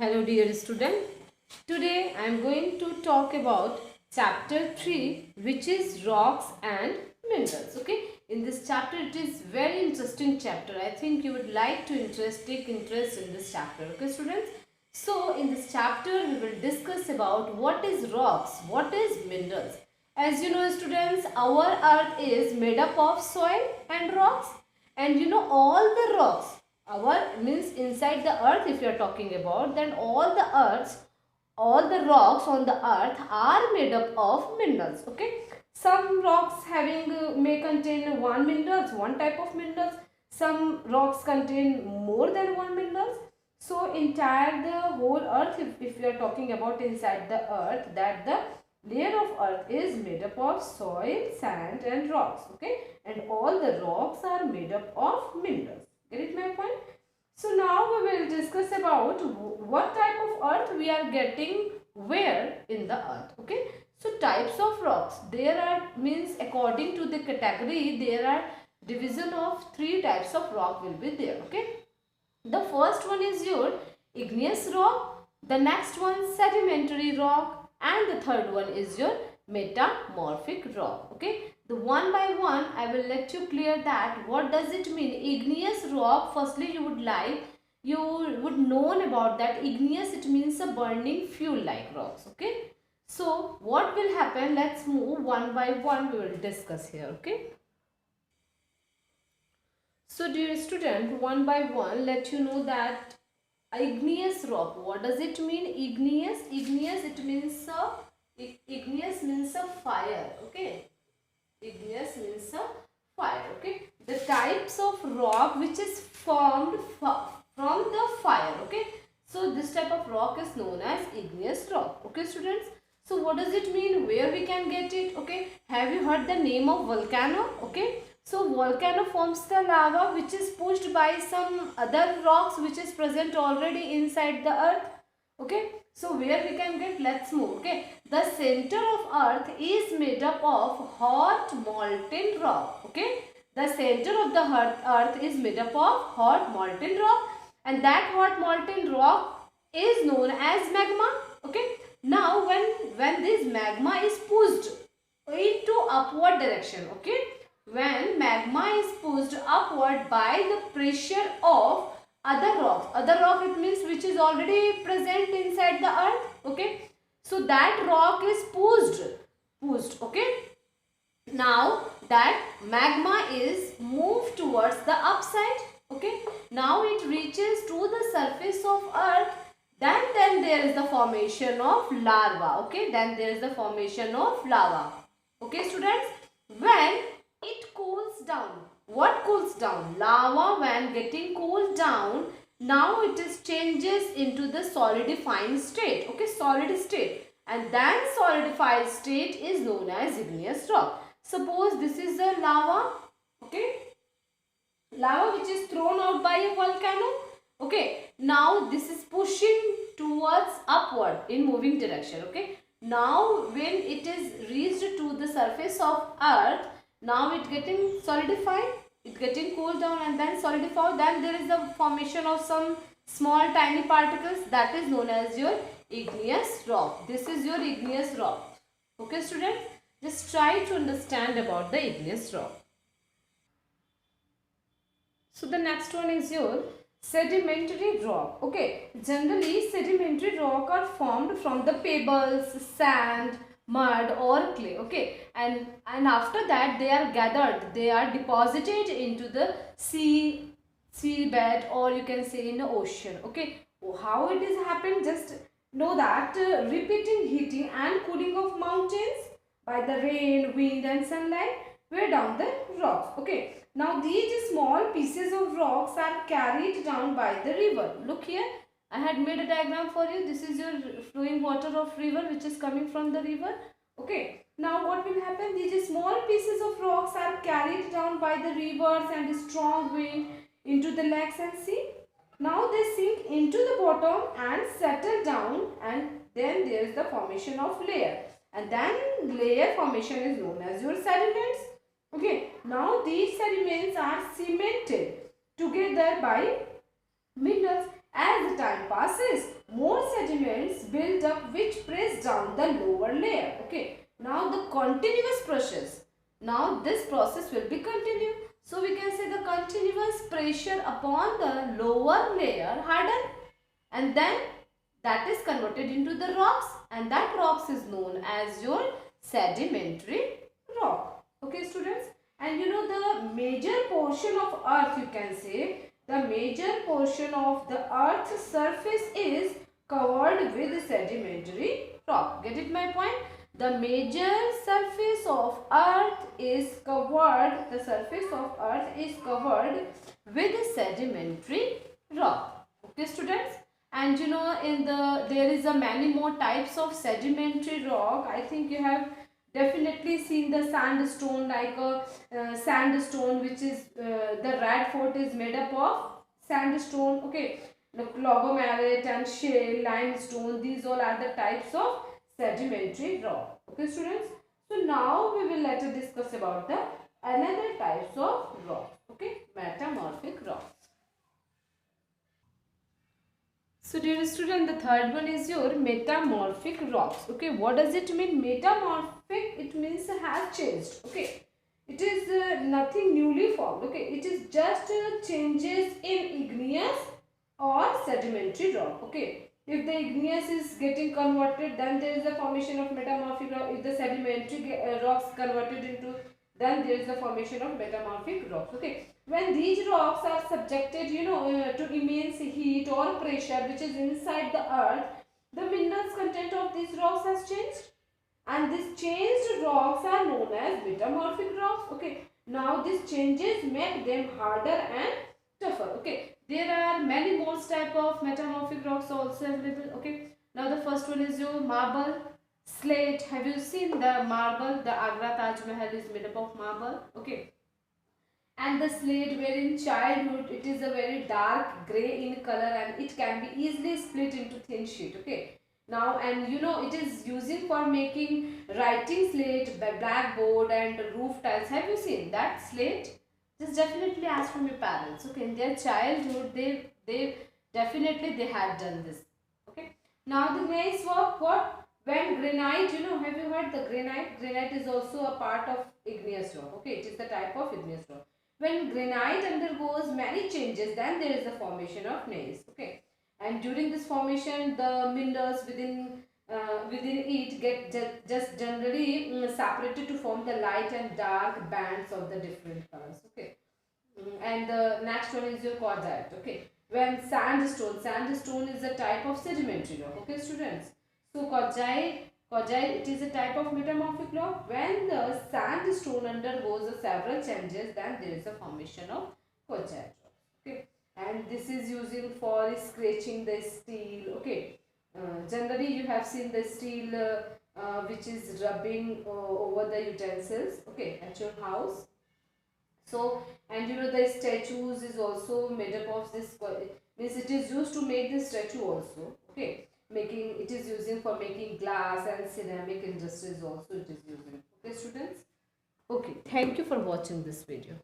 Hello dear student. Today I am going to talk about chapter 3, which is rocks and minerals. Okay, in this chapter it is very interesting chapter. I think you would like to take interest in this chapter. Okay students. So in this chapter we will discuss about what is rocks, what is minerals. As you know students, our earth is made up of soil and rocks, and all the rocks, our means inside the earth, if you are talking about, then all the rocks on the earth are made up of minerals. Okay, some rocks having may contain one type of minerals. Some rocks contain more than one minerals. So entire the whole earth, if we are talking about inside the earth, that the layer of earth is made up of soil, sand and rocks. Okay, and all the rocks are made up of minerals. Get it my point? So now we will discuss about what type of earth we are getting where in the earth. Okay, so types of rocks, there are, means according to the category, there are division of three types of rock will be there. Okay, the first one is your igneous rock, the next one sedimentary rock, and the third one is your metamorphic rock. Okay, the one by one I will let you clear that what does it mean. Igneous rock, firstly you would known about that igneous, it means a burning fuel like rocks. Okay, so what will happen, let's move one by one, we will discuss here. Okay, so dear student, one by one let you know that igneous rock, what does it mean? Igneous it means igneous means a fire. Okay, igneous means a fire. Okay, the types of rock which is formed from the fire. Okay, so this type of rock is known as igneous rock. Okay students, so what does it mean, where we can get it? Okay, have you heard the name of volcano? Okay, so volcano forms the lava which is pushed by some other rocks which is present already inside the earth. Okay, so where we can get, let's move. Okay, the center of earth is made up of hot molten rock. Okay, the center of the earth is made up of hot molten rock, and that hot molten rock is known as magma. Okay, now when this magma is pushed into upward direction, okay, when magma is pushed upward by the pressure of other rock, it means which is already present inside the earth. Okay, so that rock is pushed. Okay, now that magma is moved towards the upside. Okay, now it reaches to the surface of earth, then there is the formation of lava. Okay, then there is the formation of lava. Okay students, when it cools down, what cools down? Lava, when getting cooled down, now it is changes into the solidifying state. Okay, solid state, and then solidified state is known as igneous rock. Suppose this is the lava. Okay, lava which is thrown out by a volcano. Okay, now this is pushing towards upward in moving direction. Okay, now when it is reached to the surface of earth, now it getting solidified, it getting cooled down and then solidified, then there is the formation of some small tiny particles, that is known as your igneous rock. This is your igneous rock. Okay students, just try to understand about the igneous rock. So the next one is your sedimentary rock. Okay, generally sedimentary rock are formed from the pebbles, sand, mud or clay. Okay, and after that they are gathered, they are deposited into the seabed, or you can say in the ocean. Okay, how it is happened, just know that repeating heating and cooling of mountains by the rain, wind and sunlight weigh down the rocks. Okay, now these small pieces of rocks are carried down by the river. Look here, I had made a diagram for you. This is your flowing water of river which is coming from the river. Okay, now what will happen, these small pieces of rocks are carried down by the rivers and strong wind into the lakes and sea. Now they sink into the bottom and settle down, and then there is the formation of layer, and then layer formation is known as your sediments. Okay, now these sediments are cemented together by minerals, As the time passes, more sediments build up which press down the lower layer. Okay. Now the continuous process. Now this process will be continued. So we can say the continuous pressure upon the lower layer harden, and then that is converted into the rocks, and that rocks is known as your sedimentary rock. Okay students, and you know the major portion of earth, you can say the major portion of the earth's surface is covered with sedimentary rock. Get it my point? The major surface of earth is covered, the surface of earth is covered with sedimentary rock. Okay students, and you know there is a many more types of sedimentary rock. I think you have definitely seen the sandstone, like a sandstone which is the Red Fort is made up of sandstone. Okay, the conglomerate and shale, limestone, these all are the types of sedimentary rock. Okay students, so now we will later discuss about the another types of rocks. Okay, metamorphic rocks. So dear student, the third one is your metamorphic rocks. Okay, what does it mean? Metamorphic, it means has changed. Okay, it is nothing newly formed. Okay, it is just changes in igneous or sedimentary rock. Okay, if the igneous is getting converted, then there is a formation of metamorphic rock. If the sedimentary rocks converted into, then there is a formation of metamorphic rocks. Okay, when these rocks are subjected, to immense heat or pressure which is inside the earth, the minerals content of these rocks has changed, and these changed rocks are known as metamorphic rocks. Okay, now these changes make them harder and tougher. Okay, there are many more type of metamorphic rocks also available. Okay, now the first one is your marble, slate. Have you seen the marble? The Agra Taj Mahal is made up of marble. Okay, and the slate, where in childhood it is a very dark gray in color and it can be easily split into thin sheet. Okay, now, and it is using for making writing slate, blackboard and roof tiles. Have you seen that slate? Just definitely ask from your parents. Okay, in their childhood they definitely they had done this. Okay, now the next work, what, when granite, have you heard the granite is also a part of igneous rock. Okay, it is the type of igneous rock. When granite undergoes many changes, then there is a formation of gneiss. Okay, and during this formation, the minerals within it get just generally separated to form the light and dark bands of the different colors. Okay, and the next one is your quartzite. Okay, when sandstone is a type of sedimentary rock. Okay, students. So quartzite, it is a type of metamorphic rock. When the sandstone undergoes several changes, then there is a formation of quartzite rock. Okay, and this is using for scratching the steel. Okay, generally you have seen the steel which is rubbing over the utensils. Okay, at your house. So, and the statues is also made up of this, means it is used to make the statue also. Okay, making, it is using for making glass and ceramic industries also it is using. Okay students, okay, thank you for watching this video.